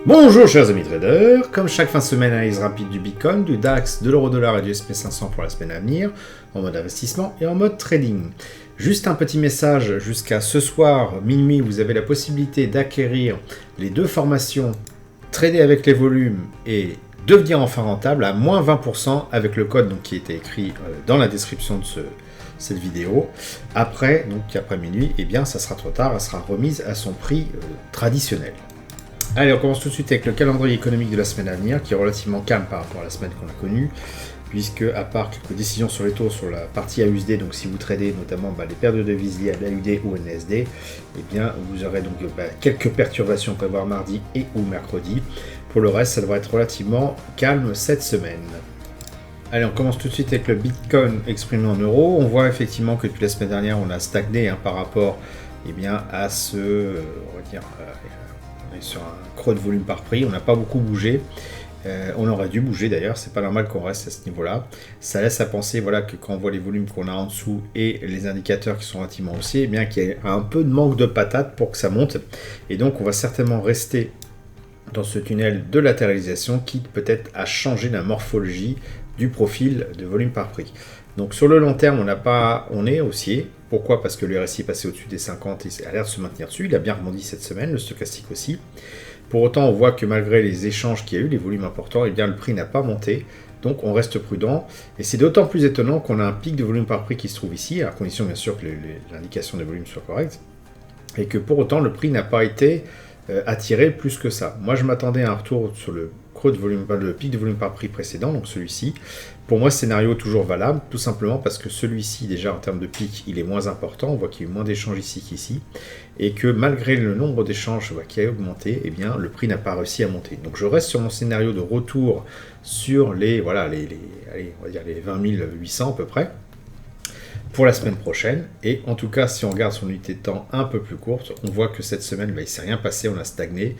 Bonjour chers amis traders, comme chaque fin de semaine, analyse rapide du Bitcoin, du DAX, de l'euro-dollar et du SP500 pour la semaine à venir, en mode investissement et en mode trading. Juste un petit message, jusqu'à ce soir, minuit, vous avez la possibilité d'acquérir les deux formations Trader avec les volumes et devenir enfin rentable à moins 20% avec le code donc, qui était écrit dans la description de cette vidéo. Après minuit, eh bien ça sera trop tard, elle sera remise à son prix traditionnel. Allez, on commence tout de suite avec le calendrier économique de la semaine à venir, qui est relativement calme par rapport à la semaine qu'on a connue, puisque à part quelques décisions sur les taux sur la partie AUSD, donc si vous tradez notamment les paires de devises liées à l'AUD ou NSD, eh bien vous aurez donc quelques perturbations à prévoir mardi et ou mercredi. Pour le reste, ça devrait être relativement calme cette semaine. Allez, on commence tout de suite avec le Bitcoin exprimé en euros. On voit effectivement que depuis la semaine dernière, on a stagné par rapport à ce, on va dire, on est sur un creux de volume par prix, on n'a pas beaucoup bougé. On aurait dû bouger d'ailleurs, c'est pas normal qu'on reste à ce niveau-là. Ça laisse à penser que quand on voit les volumes qu'on a en dessous et les indicateurs qui sont relativement haussiers, eh bien qu'il y a un peu de manque de patate pour que ça monte. Et donc on va certainement rester dans ce tunnel de latéralisation qui peut-être a changé la morphologie du profil de volume par prix. Donc sur le long terme, on est haussier. Pourquoi? Parce que le RSI est passé au-dessus des 50 et a l'air de se maintenir dessus. Il a bien rebondi cette semaine, le stochastique aussi. Pour autant, on voit que malgré les échanges qu'il y a eu, les volumes importants, eh bien le prix n'a pas monté. Donc on reste prudent. Et c'est d'autant plus étonnant qu'on a un pic de volume par prix qui se trouve ici, à condition bien sûr que l'indication des volumes soit correcte. Et que pour autant, le prix n'a pas été attiré plus que ça. Moi, je m'attendais à un retour sur le creux de volume, le pic de volume par prix précédent, donc celui-ci. Pour moi, scénario toujours valable, tout simplement parce que celui-ci, déjà en termes de pic, il est moins important. On voit qu'il y a eu moins d'échanges ici qu'ici. Et que malgré le nombre d'échanges qui a augmenté, eh bien, le prix n'a pas réussi à monter. Donc je reste sur mon scénario de retour sur les 20 800 à peu près pour la semaine prochaine. Et en tout cas, si on regarde son unité de temps un peu plus courte, on voit que cette semaine, il ne s'est rien passé, on a stagné,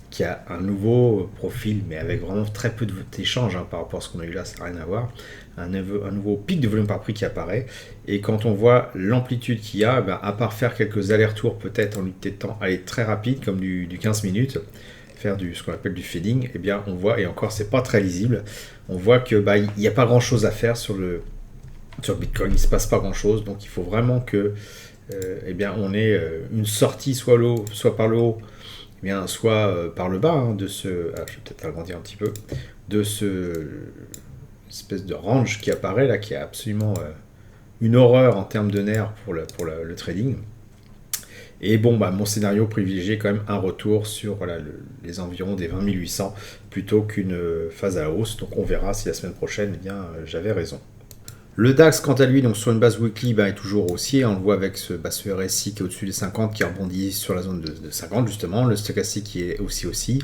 qu'il y a un nouveau profil, mais avec vraiment très peu d'échanges par rapport à ce qu'on a eu là, ça n'a rien à voir. Un nouveau pic de volume par prix qui apparaît. Et quand on voit l'amplitude qu'il y a, à part faire quelques allers-retours peut-être en unité de temps, aller très rapide, comme du 15 minutes, faire ce qu'on appelle du fading, eh bien on voit, et encore c'est pas très lisible, on voit que il n'y a pas grand-chose à faire sur Bitcoin, il ne se passe pas grand-chose. Donc il faut vraiment que on ait une sortie soit par le haut, soit par le bas je vais peut-être agrandir un petit peu, de ce espèce de range qui apparaît là, qui est absolument une horreur en termes de nerfs pour le trading. Et mon scénario privilégié quand même un retour sur les environs des 20 800 plutôt qu'une phase à la hausse. Donc on verra si la semaine prochaine, j'avais raison. Le DAX, quant à lui, donc sur une base weekly, est toujours haussier. On le voit avec ce RSI qui est au-dessus des 50, qui rebondit sur la zone de 50, justement. Le stochastique qui est aussi.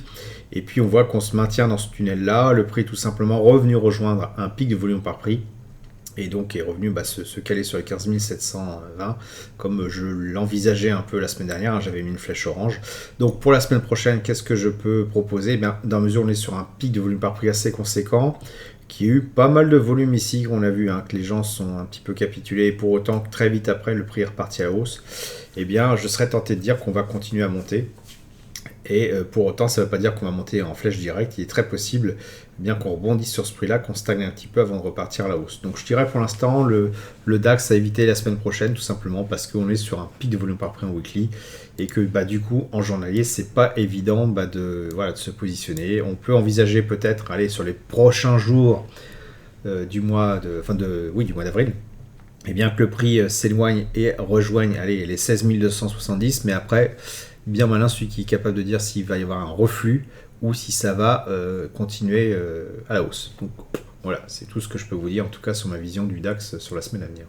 Et puis, on voit qu'on se maintient dans ce tunnel-là. Le prix est tout simplement revenu rejoindre un pic de volume par prix. Et donc, est revenu se caler sur les 15 720, comme je l'envisageais un peu la semaine dernière. J'avais mis une flèche orange. Donc, pour la semaine prochaine, qu'est-ce que je peux proposer? Dans la mesure où on est sur un pic de volume par prix assez conséquent, qui a eu pas mal de volume ici, on a vu que les gens sont un petit peu capitulés, et pour autant que très vite après, le prix est reparti à la hausse, je serais tenté de dire qu'on va continuer à monter. Et pour autant, ça ne veut pas dire qu'on va monter en flèche directe. Il est très possible bien qu'on rebondisse sur ce prix-là, qu'on stagne un petit peu avant de repartir à la hausse. Donc je dirais pour l'instant, le DAX à éviter la semaine prochaine, tout simplement parce qu'on est sur un pic de volume par prix en weekly, et que du coup, en journalier, c'est pas évident de se positionner. On peut envisager peut-être aller sur les prochains jours du mois d'avril, et bien que le prix s'éloigne et rejoigne les 16 270, mais après, bien malin celui qui est capable de dire s'il va y avoir un reflux ou si ça va continuer à la hausse. Donc voilà, c'est tout ce que je peux vous dire en tout cas sur ma vision du DAX sur la semaine à venir.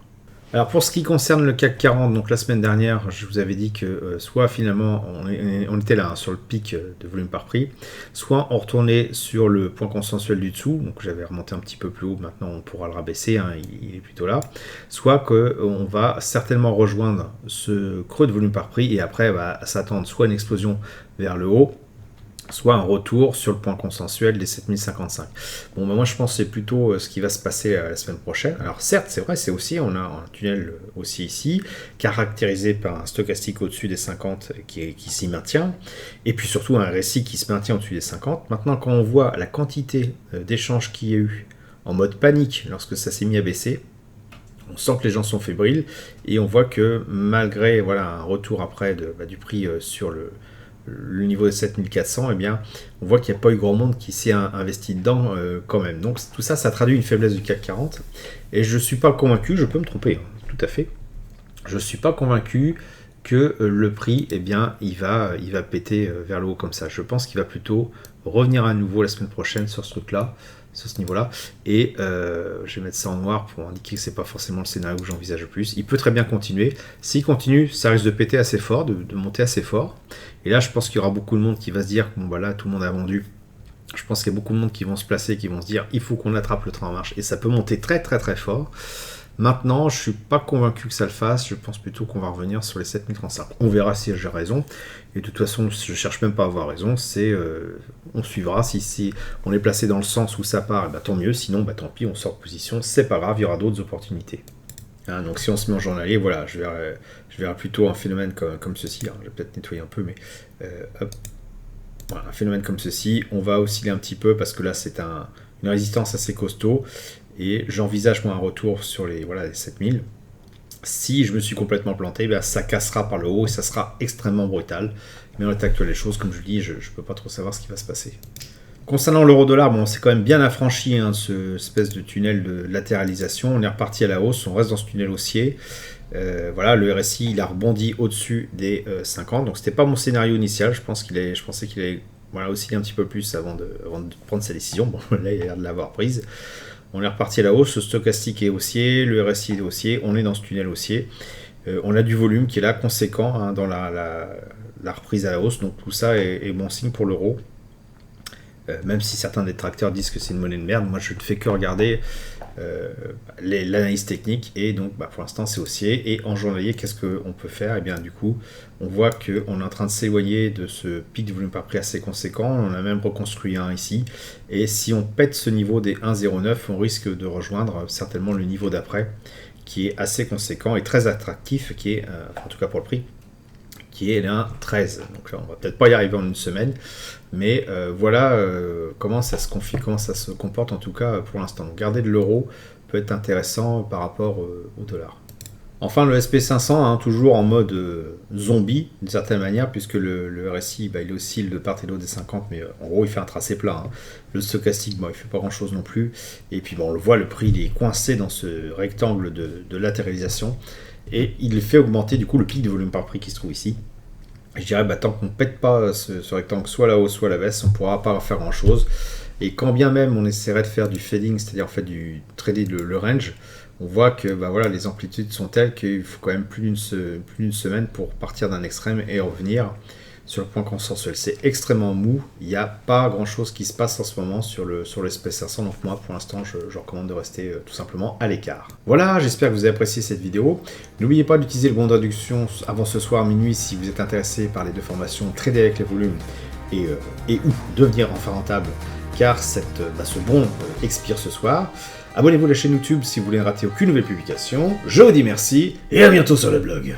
Alors pour ce qui concerne le CAC 40, donc la semaine dernière, je vous avais dit que soit finalement on était là sur le pic de volume par prix, soit on retournait sur le point consensuel du dessous, donc j'avais remonté un petit peu plus haut, maintenant on pourra le rabaisser, il est plutôt là, soit qu'on va certainement rejoindre ce creux de volume par prix et après s'attendre soit à une explosion vers le haut, soit un retour sur le point consensuel des 7055. Bon, bah moi je pense que c'est plutôt ce qui va se passer la semaine prochaine. Alors certes, c'est vrai, c'est aussi, on a un tunnel aussi ici, caractérisé par un stochastique au-dessus des 50 qui s'y maintient, et puis surtout un RSI qui se maintient au-dessus des 50. Maintenant, quand on voit la quantité d'échanges qu'il y a eu en mode panique lorsque ça s'est mis à baisser, on sent que les gens sont fébriles, et on voit que malgré voilà, un retour après du prix sur le niveau de 7400, eh bien, on voit qu'il n'y a pas eu grand monde qui s'est investi dedans quand même. Donc tout ça, ça traduit une faiblesse du CAC 40. Et je ne suis pas convaincu, je peux me tromper, hein, tout à fait. Je ne suis pas convaincu que le prix, eh bien, il va péter vers le haut comme ça. Je pense qu'il va plutôt revenir à nouveau la semaine prochaine sur ce truc-là, sur ce niveau-là. Et je vais mettre ça en noir pour indiquer que c'est pas forcément le scénario que j'envisage le plus. Il peut très bien continuer. S'il continue, ça risque de péter assez fort, de monter assez fort. Et là, je pense qu'il y aura beaucoup de monde qui va se dire, bon, bah là, tout le monde a vendu. Je pense qu'il y a beaucoup de monde qui vont se placer, qui vont se dire, il faut qu'on attrape le train en marche. Et ça peut monter très, très, très fort. Maintenant, je ne suis pas convaincu que ça le fasse. Je pense plutôt qu'on va revenir sur les 7035. On verra si j'ai raison. Et de toute façon, je ne cherche même pas à avoir raison. On suivra. Si on est placé dans le sens où ça part, bah, tant mieux. Sinon, bah, tant pis, on sort de position. C'est pas grave, il y aura d'autres opportunités. Hein, donc si on se met en journalier, voilà, je verrai plutôt un phénomène comme ceci. Alors, je vais peut-être nettoyer un peu, mais hop. Voilà, un phénomène comme ceci. On va osciller un petit peu parce que là, c'est une résistance assez costaud. Et j'envisage moi un retour sur les 7000. Si je me suis complètement planté, ben, ça cassera par le haut et ça sera extrêmement brutal. Mais en l'état actuel des choses, comme je dis, je ne peux pas trop savoir ce qui va se passer. Concernant l'euro-dollar, bon, on s'est quand même bien affranchi de ce espèce de tunnel de latéralisation. On est reparti à la hausse, on reste dans ce tunnel haussier. Voilà, le RSI il a rebondi au-dessus des 50. Donc c'était pas mon scénario initial. Je pensais qu'il allait osciller un petit peu plus avant de prendre sa décision. Bon, là il a l'air de l'avoir prise. On est reparti à la hausse, le stochastique est haussier, le RSI est haussier, on est dans ce tunnel haussier. On a du volume qui est là conséquent dans la reprise à la hausse, donc tout ça est bon signe pour l'euro. Même si certains détracteurs disent que c'est une monnaie de merde, moi je ne fais que regarder l'analyse technique, et donc pour l'instant c'est haussier. Et en journalier, qu'est-ce qu'on peut faire? Et bien du coup, on voit qu'on est en train de s'éloigner de ce pic de volume par prix assez conséquent. On a même reconstruit un ici, et si on pète ce niveau des 1,09, on risque de rejoindre certainement le niveau d'après, qui est assez conséquent et très attractif, qui est, en tout cas pour le prix, qui est l'un 13. Donc là, on va peut-être pas y arriver en une semaine, mais voilà comment ça se confie, comment ça se comporte en tout cas pour l'instant. Donc garder de l'euro peut être intéressant par rapport au dollar. Enfin, le SP500, toujours en mode zombie, d'une certaine manière, puisque le RSI, il oscille de part et d'autre des 50, mais en gros, il fait un tracé plat. Le stochastique, il fait pas grand-chose non plus. Et puis, on le voit, le prix, il est coincé dans ce rectangle de latéralisation. Et il fait augmenter, du coup, le pic de volume par prix qui se trouve ici. Et je dirais, tant qu'on ne pète pas ce rectangle, soit la hausse, soit la baisse, on ne pourra pas faire grand-chose. Et quand bien même on essaierait de faire du fading, c'est-à-dire en fait du trader le range, on voit que les amplitudes sont telles qu'il faut quand même plus d'une semaine pour partir d'un extrême et revenir sur le point consensuel. C'est extrêmement mou, il n'y a pas grand-chose qui se passe en ce moment sur le SP500, donc moi pour l'instant je recommande de rester tout simplement à l'écart. Voilà, j'espère que vous avez apprécié cette vidéo. N'oubliez pas d'utiliser le bon d'introduction avant ce soir minuit si vous êtes intéressé par les deux formations Trader avec les volumes et ou devenir enfin rentable, car ce bon expire ce soir. Abonnez-vous à la chaîne YouTube si vous voulez ne rater aucune nouvelle publication. Je vous dis merci et à bientôt sur le blog.